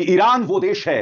कि ईरान वो देश है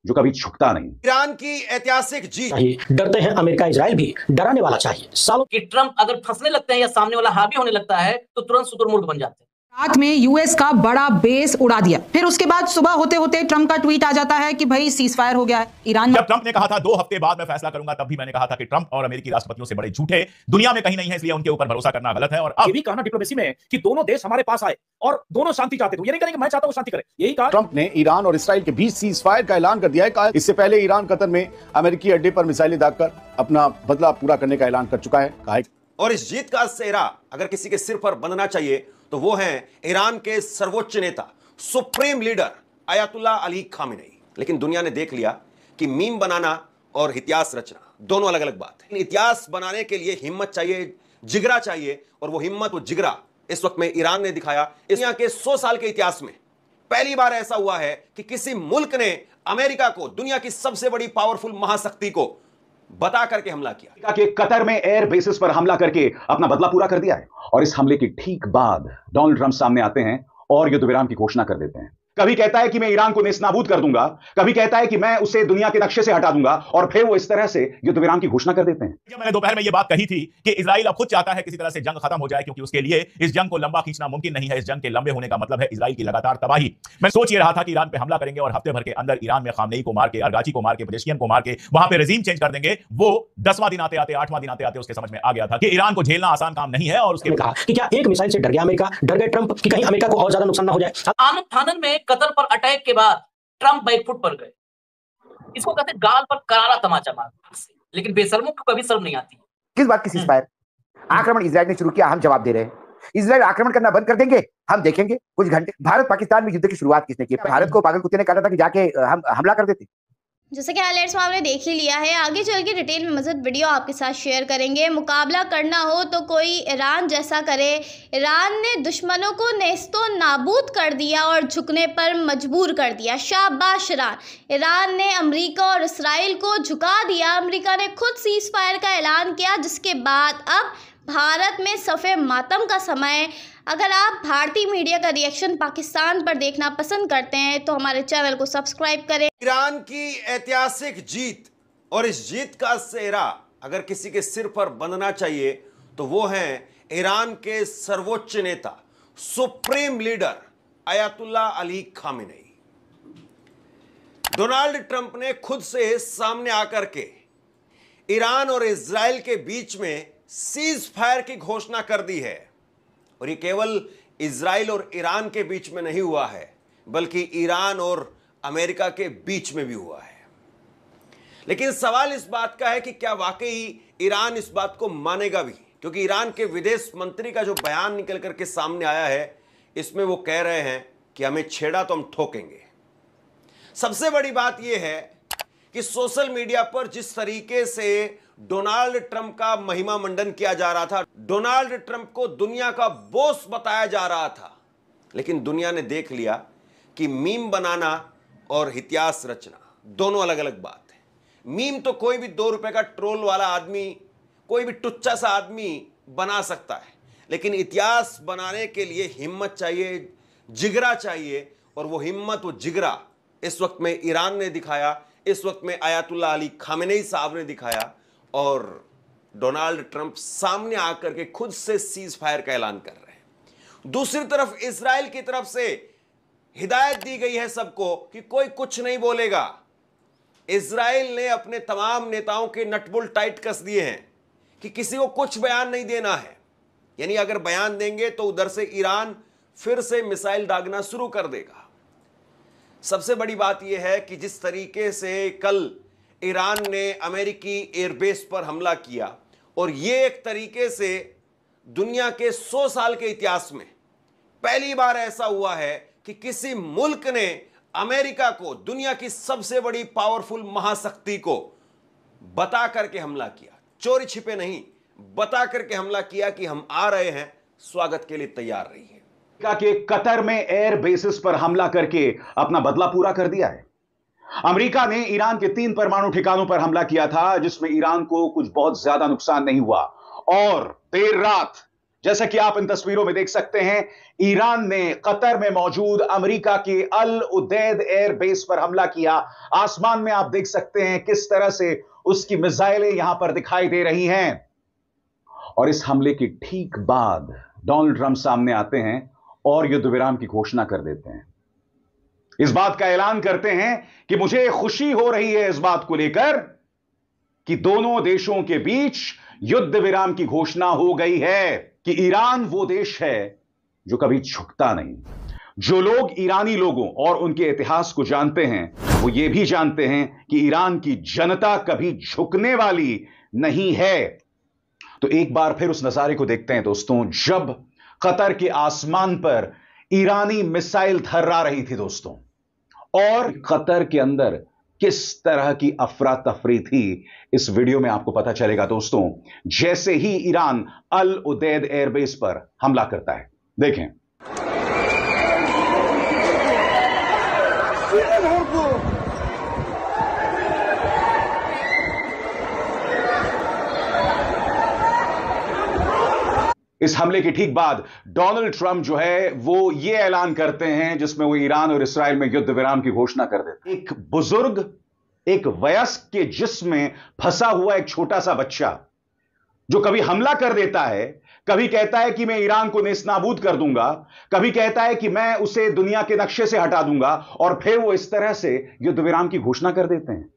जो कभी झुकता नहीं। ईरान की ऐतिहासिक जीत। डरते हैं अमेरिका, इजराइल भी डराने वाला चाहिए। सालों कि ट्रंप अगर फंसने लगते हैं या सामने वाला हावी होने लगता है तो तुरंत शुतुरमुर्ग बन जाते हैं। रात में यूएस का बड़ा बेस उड़ा दिया, फिर उसके बाद सुबह होते होते ट्रंप का ट्वीट आ जाता है कि भाई सीज फायर हो गया है ईरान। जब ट्रंप ने कहा था 2 हफ्ते बाद मैं फैसला करूंगा, तब भी मैंने कहा था कि ट्रंप और अमेरिकी राष्ट्रपतियों से बड़े झूठे दुनिया में कहीं नहीं है, इसलिए उनके ऊपर भरोसा करना गलत है। और अब ये भी कहना डिप्लोमेसी में कि दोनों देश हमारे पास आए और दोनों शांति चाहते थे, ये नहीं करेंगे मैं चाहता हूं शांति करे, यही कहा। ट्रंप ने ईरान और इसराइल के बीच सीज फायर का ऐलान कर दिया है। कहा इससे पहले ईरान कतर में अमेरिकी अड्डे पर मिसाइलें दागकर अपना बदला पूरा करने का ऐलान कर चुका है। कहा और इस जीत का सेहरा अगर किसी के सिर पर बंधना चाहिए तो वो हैं ईरान के सर्वोच्च नेता, supreme leader Ayatollah Ali Khamenei. लेकिन दुनिया ने देख लिया कि मीम बनाना और इतिहास रचना दोनों अलग अलग बात है। इतिहास बनाने के लिए हिम्मत चाहिए, जिगरा चाहिए, और वो हिम्मत, वो जिगरा इस वक्त में ईरान ने दिखाया। इस यहाँ के 100 साल के इतिहास में पहली बार ऐसा हुआ है कि किसी मुल्क ने अमेरिका को, दुनिया की सबसे बड़ी पावरफुल महाशक्ति को बता करके हमला किया। कि कतर में एयर बेसिस पर हमला करके अपना बदला पूरा कर दिया है। और इस हमले के ठीक बाद डोनाल्ड ट्रंप सामने आते हैं और युद्ध विराम की घोषणा कर देते हैं। कभी कहता है कि मैं ईरान को नेस्तनाबूद कर दूंगा, कभी कहता है कि मैं उसे दुनिया के नक्शे से हटा दूंगा, और फिर वो इस तरह से युद्ध विराम की घोषणा कर देते हैं। जब मैंने दोपहर में ये बात कही थी कि इजराइल अब खुद चाहता है किसी तरह से जंग खत्म हो जाए, क्योंकि उसके लिए इस जंग को लंबा खींचना मुमकिन नहीं है। इस जंग के लंबे होने का मतलब है इजराइल की लगातार तबाही। मैं सोच ये रहा था कि ईरान पे हमला करेंगे और हफ्ते भर के अंदर ईरान में खामनेई को मार के, अरगाची को मार के, पेजेश्कियन को मार के वहां पे रेजीम चेंज कर देंगे। वो 10वां दिन आते आते, 8वां दिन आते आते उसके समझ में आ गया था कि ईरान को झेलना आसान काम नहीं है। और उसके कहा कि क्या एक मिसाइल से डर गया अमेरिका, डर गए ट्रंप कि कहीं अमेरिका को और ज्यादा नुकसान ना हो जाए। आनंद फानन में कतर पर अटैक के बाद ट्रंप बैकफुट पर गए। इसको कहते गाल पर करारा तमाचा मारा। लेकिन बेशर्मों को कभी शर्म नहीं आती। किस बात की सीज़फायर? आक्रमण इजराइल ने शुरू किया, हम जवाब दे रहे हैं। इजराइल आक्रमण करना बंद कर देंगे, हम देखेंगे कुछ घंटे। भारत पाकिस्तान में युद्ध की शुरुआत किसने की? भारत को पागल कुत्ते ने कहा था कि जाके हम हमला कर देते। जैसे कि हाइलाइट्स में आपने देख ही लिया है, आगे चल के डिटेल में मज़ीद वीडियो आपके साथ शेयर करेंगे। मुकाबला करना हो तो कोई ईरान जैसा करे। ईरान ने दुश्मनों को नेस्तो नाबूद कर दिया और झुकने पर मजबूर कर दिया। शाबाश ईरान। ईरान ने अमेरिका और इसराइल को झुका दिया। अमेरिका ने खुद सीज फायर का ऐलान किया, जिसके बाद अब भारत में सफ़े मातम का समय। अगर आप भारतीय मीडिया का रिएक्शन पाकिस्तान पर देखना पसंद करते हैं तो हमारे चैनल को सब्सक्राइब करें। ईरान की ऐतिहासिक जीत, और इस जीत का सेहरा अगर किसी के सिर पर बंधना चाहिए तो वो हैं ईरान के सर्वोच्च नेता, supreme leader Ayatollah Ali Khamenei. Donald Trump ने खुद से सामने आकर के ईरान और इजराइल के बीच में सीज फायर की घोषणा कर दी है। और ये केवल इजराइल और ईरान के बीच में नहीं हुआ है, बल्कि ईरान और अमेरिका के बीच में भी हुआ है। लेकिन सवाल इस बात का है कि क्या वाकई ईरान इस बात को मानेगा भी? क्योंकि ईरान के विदेश मंत्री का जो बयान निकल करके सामने आया है, इसमें वो कह रहे हैं कि हमें छेड़ा तो हम ठोकेंगे। सबसे बड़ी बात यह है कि सोशल मीडिया पर जिस तरीके से डोनाल्ड ट्रंप का महिमा मंडन किया जा रहा था, डोनाल्ड ट्रंप को दुनिया का बॉस बताया जा रहा था, लेकिन दुनिया ने देख लिया कि मीम बनाना और इतिहास रचना दोनों अलग अलग बात है। मीम तो कोई भी 2 रुपए का ट्रोल वाला आदमी, कोई भी टुच्चा सा आदमी बना सकता है, लेकिन इतिहास बनाने के लिए हिम्मत चाहिए, जिगरा चाहिए, और वो हिम्मत, वो जिगरा इस वक्त में ईरान ने दिखाया, इस वक्त में अयातुल्लाह अली खामेनेई साहब ने दिखाया। और डोनाल्ड ट्रंप सामने आकर के खुद से सीज फायर का ऐलान कर रहे हैं। दूसरी तरफ इजराइल की तरफ से हिदायत दी गई है सबको कि कोई कुछ नहीं बोलेगा। इजराइल ने अपने तमाम नेताओं के नटबुल टाइट कस दिए हैं कि किसी को कुछ बयान नहीं देना है। यानी अगर बयान देंगे तो उधर से ईरान फिर से मिसाइल दागना शुरू कर देगा। सबसे बड़ी बात यह है कि जिस तरीके से कल ईरान ने अमेरिकी एयरबेस पर हमला किया, और यह एक तरीके से दुनिया के 100 साल के इतिहास में पहली बार ऐसा हुआ है कि किसी मुल्क ने अमेरिका को, दुनिया की सबसे बड़ी पावरफुल महाशक्ति को बता करके हमला किया। चोरी छिपे नहीं, बता करके हमला किया कि हम आ रहे हैं, स्वागत के लिए तैयार रहिए। कि कतर में एयर बेसिस पर हमला करके अपना बदला पूरा कर दिया है। अमेरिका ने ईरान के 3 परमाणु ठिकानों पर हमला किया था, जिसमें ईरान को कुछ बहुत ज्यादा नुकसान नहीं हुआ। और देर रात जैसा कि आप इन तस्वीरों में देख सकते हैं, ईरान ने कतर में मौजूद अमेरिका के अल उदैद एयर बेस पर हमला किया। आसमान में आप देख सकते हैं किस तरह से उसकी मिसाइलें यहां पर दिखाई दे रही हैं। और इस हमले के ठीक बाद डोनाल्ड ट्रंप सामने आते हैं और युद्ध विराम की घोषणा कर देते हैं। इस बात का ऐलान करते हैं कि मुझे खुशी हो रही है इस बात को लेकर कि दोनों देशों के बीच युद्ध विराम की घोषणा हो गई है, कि ईरान वो देश है जो कभी झुकता नहीं। जो लोग ईरानी लोगों और उनके इतिहास को जानते हैं वो ये भी जानते हैं कि ईरान की जनता कभी झुकने वाली नहीं है। तो एक बार फिर उस नजारे को देखते हैं दोस्तों, जब कतर के आसमान पर ईरानी मिसाइल थर्रा रही थी दोस्तों, और कतर के अंदर किस तरह की अफरा तफरी थी इस वीडियो में आपको पता चलेगा दोस्तों, जैसे ही ईरान अल उदैद एयरबेस पर हमला करता है। देखें। इस हमले के ठीक बाद डोनाल्ड ट्रंप जो है वो ये ऐलान करते हैं जिसमें वो ईरान और इस्राएल में युद्ध विराम की घोषणा कर देते हैं। एक बुजुर्ग, एक वयस्क के जिस्म में फंसा हुआ एक छोटा सा बच्चा जो कभी हमला कर देता है, कभी कहता है कि मैं ईरान को नेस्तनाबूद कर दूंगा, कभी कहता है कि मैं उसे दुनिया के नक्शे से हटा दूंगा, और फिर वो इस तरह से युद्ध विराम की घोषणा कर देते हैं।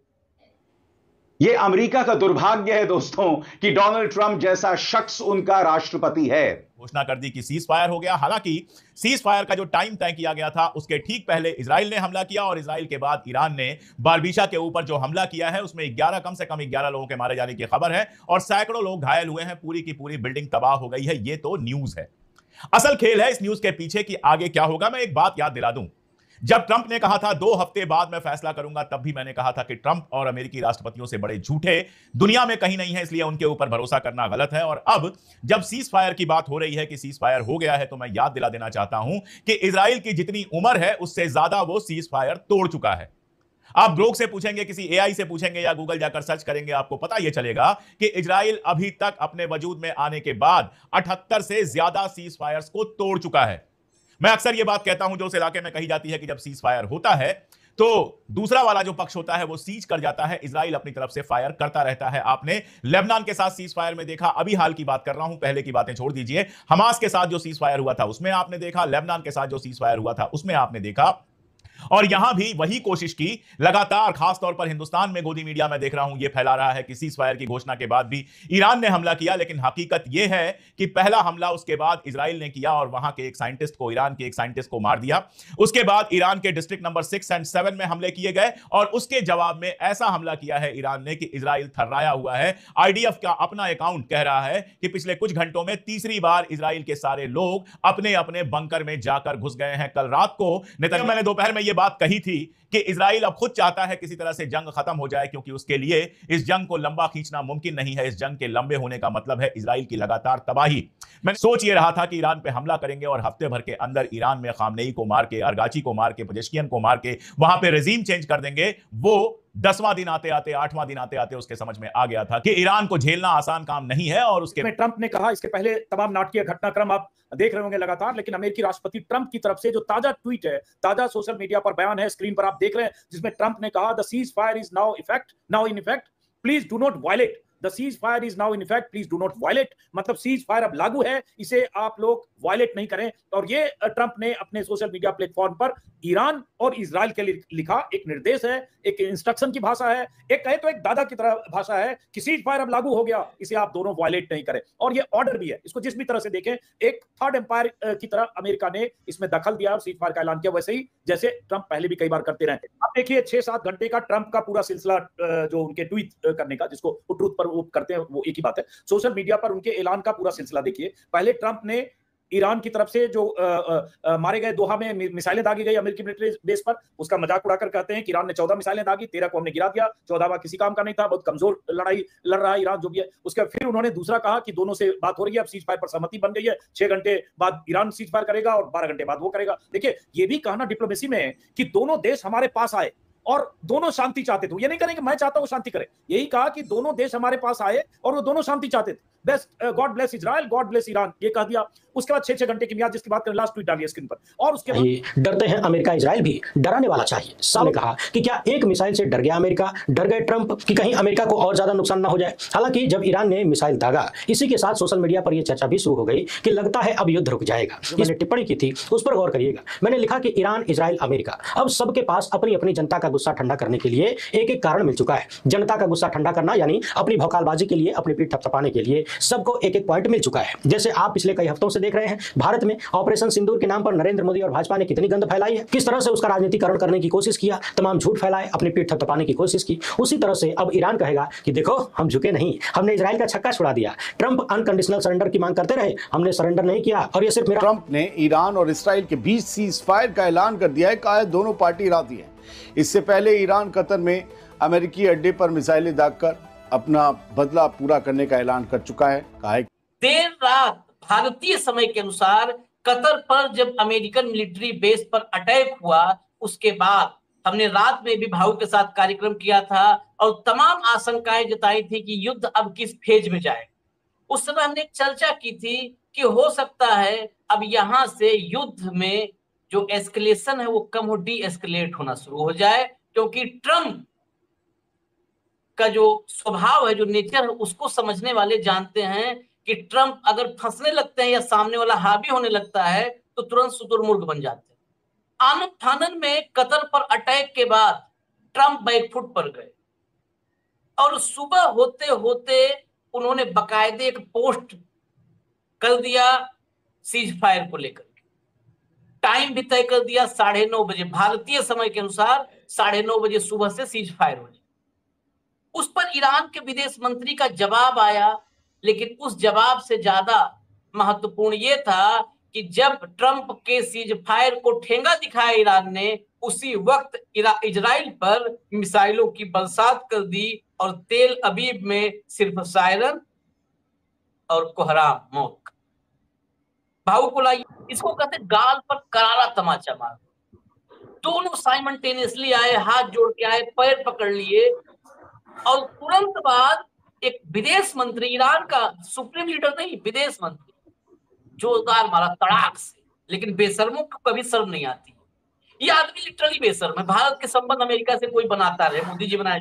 यह अमेरिका का दुर्भाग्य है दोस्तों कि डोनाल्ड ट्रंप जैसा शख्स उनका राष्ट्रपति है। घोषणा कर दी कि सीज फायर हो गया। हालांकि सीज फायर का जो टाइम तय किया गया था उसके ठीक पहले इजराइल ने हमला किया, और इजराइल के बाद ईरान ने बारबीशा के ऊपर जो हमला किया है उसमें 11 कम से कम 11 लोगों के मारे जाने की खबर है और सैकड़ों लोग घायल हुए हैं। पूरी की पूरी बिल्डिंग तबाह हो गई है। ये तो न्यूज है। असल खेल है इस न्यूज के पीछे कि आगे क्या होगा। मैं एक बात याद दिला दूं, जब ट्रंप ने कहा था 2 हफ्ते बाद मैं फैसला करूंगा, तब भी मैंने कहा था कि ट्रंप और अमेरिकी राष्ट्रपतियों से बड़े झूठे दुनिया में कहीं नहीं है, इसलिए उनके ऊपर भरोसा करना गलत है। और अब जब सीज फायर की बात हो रही है कि सीज फायर हो गया है, तो मैं याद दिला देना चाहता हूं कि इजराइल की जितनी उम्र है उससे ज्यादा वो सीज फायर तोड़ चुका है। आप ग्रोक से पूछेंगे, किसी एआई से पूछेंगे या गूगल जाकर सर्च करेंगे, आपको पता यह चलेगा कि इजराइल अभी तक अपने वजूद में आने के बाद 78 से ज्यादा सीज फायर्स को तोड़ चुका है। मैं अक्सर यह बात कहता हूं जो उस इलाके में कही जाती है कि जब सीज फायर होता है तो दूसरा वाला जो पक्ष होता है वो सीज कर जाता है, इजराइल अपनी तरफ से फायर करता रहता है। आपने लेबनान के साथ सीज फायर में देखा, अभी हाल की बात कर रहा हूं, पहले की बातें छोड़ दीजिए। हमास के साथ जो सीज फायर हुआ था उसमें आपने देखा, लेबनान के साथ जो सीज फायर हुआ था उसमें आपने देखा, और यहां भी वही कोशिश की लगातार। खासतौर पर हिंदुस्तान में गोदी मीडिया में देख रहा हूं, यह फैला रहा है कि सीज फायर की घोषणा के बाद भी ईरान ने हमला किया, लेकिन हकीकत यह है कि पहला हमला उसके बाद इजराइल ने किया और वहां के एक साइंटिस्ट को, ईरान के एक साइंटिस्ट को मार दिया। उसके बाद ईरान के डिस्ट्रिक्ट नंबर 6 और 7 में हमले किए गए, और उसके जवाब में ऐसा हमला किया है ईरान ने कि इजराइल थर्राया हुआ है। आईडीएफ का अपना अकाउंट कह रहा है कि पिछले कुछ घंटों में तीसरी बार इजराइल के सारे लोग अपने अपने बंकर में जाकर घुस गए हैं। कल रात को मैंने दोपहर में यह बात कही थी कि इजराइल अब खुद चाहता है किसी तरह से जंग खत्म हो जाए, क्योंकि उसके लिए इस जंग को लंबा खींचना मुमकिन नहीं है। इस जंग के लंबे होने का मतलब है इजराइल की लगातार तबाही। मैं सोच ये रहा था कि ईरान पे हमला करेंगे और हफ्ते भर के अंदर ईरान में खामनेई को मार के, अरगाची को मार के, पेजेश्कियन को मार के वहां पे रेजीम चेंज कर देंगे। वो 10वां दिन आते आते, 8वां दिन आते आते उसके समझ में आ गया था कि ईरान को झेलना आसान काम नहीं है। और उसके ट्रंप ने कहा, इसके पहले तमाम नाटकीय घटनाक्रम आप देख रहे होंगे लगातार, लेकिन अमेरिकी राष्ट्रपति ट्रंप की तरफ से जो ताजा ट्वीट है, ताजा सोशल मीडिया पर बयान है, स्क्रीन पर आप देख रहे हैं, जिसमें ट्रंप ने कहा, the ceasefire is now in effect, please do not violate. The ceasefire is now in effect, please do not violate। मतलब सीज फायर अब लागू है, इसे आप लोग वायलेट नहीं करें। और ये ट्रंप ने अपने सोशल मीडिया प्लेटफॉर्म पर ईरान और इजराइल के लिए लिखा एक निर्देश है, एक इंस्ट्रक्शन की भाषा है, एक कहे तो एक दादा की तरह भाषा है कि सीज फायर अब लागू हो गया, इसे आप दोनों वायलेट नहीं करें। और ये ऑर्डर भी है, इसको जिस भी तरह से देखें, एक थर्ड एम्पायर की तरह अमेरिका ने इसमें दखल दिया और सीज फायर का ऐलान किया, वैसे ही जैसे ट्रंप पहले भी कई बार करते रहे। अब देखिए 6-7 घंटे का ट्रंप का पूरा सिलसिला जो उनके ट्वीट करने का, जिसको ट्रूथ पर वो करते हैं, वो एक ही बात है। सोशल मीडिया पर उनके ऐलान का पूरा सिलसिला देखिए। पहले ट्रंप ने ईरान की तरफ से जो मारे गए, दोहा में मिसाइलें दागी गई अमेरिकी मिलिट्री बेस पर, उसका मजाक उड़ाकर कहते हैं कि ईरान ने 14 मिसाइलें दागी, 13 को हमने गिरा दिया, 14वां किसी काम का नहीं था, बहुत कमजोर लड़ाई लड़ रहा है ईरान जो भी है। उसके फिर उन्होंने दूसरा कहा कि दोनों से बात हो रही है, अब सीज फायर पर सहमति बन गई है, 6 घंटे बाद ईरान सीज फायर करेगा और 12 घंटे बाद वो करेगा। देखिए ये भी कहना डिप्लोमेसी में है कि दोनों देश हमारे पास आए और दोनों शांति चाहते थे। ये नहीं करेंगे मैं चाहता हूं शांति करे, यही कहा कि दोनों देश हमारे पास आए और वो दोनों शांति चाहते थे। Best God bless Israel, God bless Iran, ये कह दिया। उसके बाद 6 घंटे की मियाद, जिसकी बात करें, लास्ट ट्वीट डालिए स्क्रीन पर। और उसके बाद डरते हैं अमेरिका इजराइल भी, डराने वाला चाहिए। साहब ने कहा कि क्या एक मिसाइल से डर गया अमेरिका, डर गए ट्रंप कि कहीं अमेरिका को और ज्यादा नुकसान ना हो जाए। हालांकि जब ईरान ने मिसाइल दागा, इसी के साथ सोशल मीडिया पर यह चर्चा भी शुरू हो गई कि लगता है अब युद्ध रुक जाएगा। मैंने टिप्पणी की थी उस पर गौर करिएगा। मैंने लिखा कि ईरान, इजराइल, अमेरिका, अब सबके पास अपनी अपनी जनता का गुस्सा ठंडा करने के लिए एक एक कारण मिल चुका है। जनता का गुस्सा ठंडा करना यानी अपनी भौकालबाजी के लिए, अपनी पीठ थपथपाने के लिए सबको एक एक पॉइंट मिल चुका है। जैसे आप पिछले कई हफ्तों से देख रहे हैं, भारत में ऑपरेशन सिंदूर के नाम पर नरेंद्र मोदी और भाजपा ने कितनी गंद फैलाई है, किस तरह से उसका राजनीतिकरण करने की कोशिश किया, तमाम झूठ फैलाए, अपनी पीठ थपथपाने की कोशिश की। उसी तरह से अब ईरान कहेगा कि देखो हम झुके नहीं, हमने इजराइल का छक्का छुड़ा दिया। ट्रंप अनकंडीशनल सरेंडर की मांग करते रहे, हमने सरेंडर नहीं किया। और ये सिर्फ ट्रंप ने ईरान और इस्राइल के बीच सीज फायर का ऐलान कर दिया है। कहा है दोनों पार्टी राजी हैं। इससे पहले ईरान कतर में अमेरिकी अड्डे पर मिसाइलें दागकर अपना बदला पूरा करने का ऐलान कर चुका है। कहा है देर रात भारतीय समय के अनुसार कतर पर जब अमेरिकन मिलिट्री बेस पर अटैक हुआ, उसके बाद हमने रात में भी भाऊ के साथ कार्यक्रम किया था और तमाम आशंकाएं जताई थी कि युद्ध अब किस फेज में जाए। उस समय हमने एक चर्चा की थी कि हो सकता है अब यहां से युद्ध में जो एस्केलेशन है वो कम हो, डी एस्केलेट होना शुरू हो जाए, क्योंकि ट्रंप का जो स्वभाव है, जो नेचर है, उसको समझने वाले जानते हैं कि ट्रंप अगर फंसने लगते हैं या सामने वाला हावी होने लगता है तो तुरंत शुतुरमुर्ग बन जाते हैं। आनन फानन में कतर पर अटैक के बाद ट्रंप बैकफुट पर गए और सुबह होते होते उन्होंने बाकायदे एक पोस्ट कर दिया सीज फायर को लेकर। टाइम भी तय कर दिया 9:30 बजे भारतीय समय के अनुसार, 9:30 बजे सुबह से सीज फायर हो जाए। उस पर ईरान के विदेश मंत्री का जवाब आया, लेकिन उस जवाब से ज्यादा महत्वपूर्ण यह था कि जब ट्रंप के सीज फायर को ठेंगा दिखाया ईरान ने, उसी वक्त इजराइल पर मिसाइलों की बरसात कर दी और तेल अबीब में सिर्फ सायरन और कोहराम मौत। भाऊ को लाइए, इसको कहते गाल पर करारा तमाचा मार। दोनों साइमल्टेनियसली आए, हाथ जोड़ के आए, पैर पकड़ लिए और तुरंत बाद एक विदेश मंत्री, ईरान का सुप्रीम लीडर नहीं, विदेश मंत्री, जोरदार मारा तड़ाक से। लेकिन बेशर्मों को कभी शर्म नहीं आती। ये आदमी लिटरली बेशर्म है। भारत के संबंध अमेरिका से कोई बनाता रहे, मोदी जी बनाए,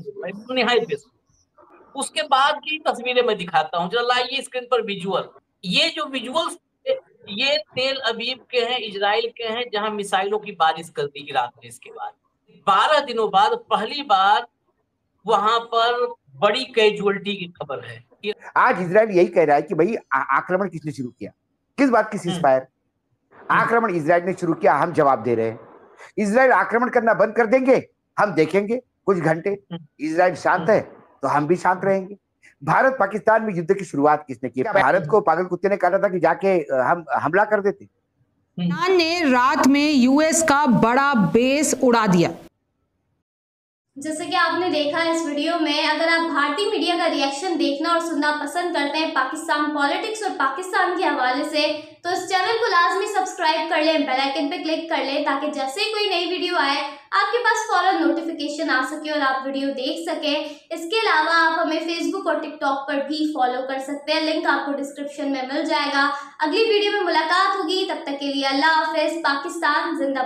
निहायत बेशर्म। उसके बाद की तस्वीरें मैं दिखाता हूँ, जरा लाइए स्क्रीन पर विजुअल। ये जो विजुअल्स ये तेल अबीब के हैं, इजराइल के हैं, जहां मिसाइलों की बारिश कर दी ईरान ने। इसके बाद 12 दिनों बाद पहली बार वहां पर बड़ी कैजुअलिटी की खबर है। आज इजराइल यही कह रहा है कि भाई आक्रमण किसने शुरू किया, किस बात की सीज फायर? आक्रमण इजराइल ने शुरू किया, हम जवाब दे रहे हैं। इजराइल आक्रमण करना बंद कर देंगे, हम देखेंगे कुछ घंटे। इजराइल शांत है तो हम भी शांत रहेंगे। भारत पाकिस्तान में युद्ध की शुरुआत किसने की? भारत को पागल कुत्ते ने काटा था कि जाके हम हमला कर देते। ईरान ने रात में यूएस का बड़ा बेस उड़ा दिया। जैसे कि आपने देखा इस वीडियो में, अगर आप भारतीय मीडिया का रिएक्शन देखना और सुनना पसंद करते हैं पाकिस्तान पॉलिटिक्स और पाकिस्तान के हवाले से, तो इस चैनल को लाजमी सब्सक्राइब कर लें, बेल आइकन पे क्लिक कर लें, ताकि जैसे ही कोई नई वीडियो आए आपके पास फौरन नोटिफिकेशन आ सके और आप वीडियो देख सकें। इसके अलावा आप हमें फेसबुक और टिकटॉक पर भी फॉलो कर सकते हैं, लिंक आपको डिस्क्रिप्शन में मिल जाएगा। अगली वीडियो में मुलाकात होगी, तब तक के लिए अल्लाह हाफिज। पाकिस्तान जिंदाबाद।